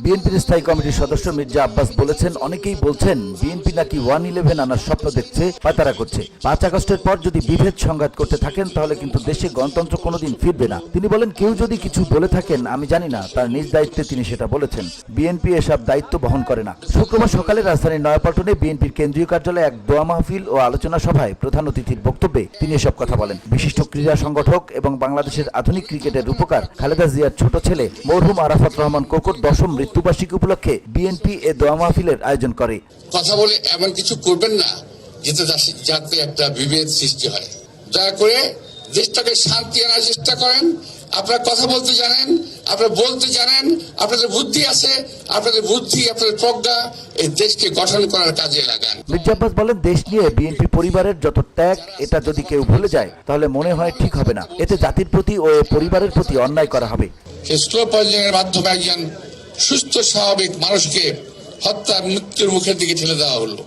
বিএনপির স্থায়ী কমিটির সদস্য মির্জা আব্বাস বলেছেন, অনেকেই বলছেন বিএনপি নাকি 1/11 আনার স্বপ্ন দেখছে, পায়তারা করছে। 5 আগস্টের পর যদি বিভেদ সংঘাত করতে থাকেন তাহলে কিন্তু দেশে গণতন্ত্র কোনোদিন ফিরবে না। তিনি বলেন, কেউ যদি কিছু বলে থাকেন আমি জানি না, তার নিজ দায়িত্বে তিনি সেটা বলেছেন। বিএনপি এসব দায়িত্ব বহন করে না। শুক্রবার সকালে রাজধানীর নয়াপল্টনে বিএনপির কেন্দ্রীয় কার্যালয়ে এক দোয়া মাহফিল ও আলোচনা সভায় প্রধান অতিথির বক্তব্যে তিনি এসব কথা বলেন। বিশিষ্ট ক্রীড়া সংগঠক এবং বাংলাদেশের আধুনিক ক্রিকেটের রূপকার খালেদা জিয়ার ছোট ছেলে মরহুম আরাফাত রহমান কোকোর 10ম মৃত্যুবার্ষিকী উপলক্ষে বিএনপি এ দোয়া মাহফিলের আয়োজন করে। কথা বলে এমন কিছু করবেন না যাতে একটা বিভেদ সৃষ্টি হয়। দয়া করে দেশটাকে শান্তি আনার চেষ্টা করেন। আপনারা কথা বলতে জানেন, আপনারা বলতে জানেন, আপনাদের বুদ্ধি আছে, আপনাদের বুদ্ধি, আপনাদের প্রজ্ঞা এই দেশকে গঠন করার কাজে লাগান। মির্জা আব্বাস বলেন, দেশ নিয়ে বিএনপি পরিবারের যত ত্যাগ, এটা যদি কেউ ভুলে যায় তাহলে মনে হয় ঠিক হবে না। এতে জাতির প্রতি ও পরিবারের প্রতি অন্যায় করা হবে। স্লো পয়জনের মাধ্যমে একজন সুস্থ স্বাভাবিক মানুষকে হত্যার মৃত্যুর মুখের দিকে ঠেলে দেওয়া হলো।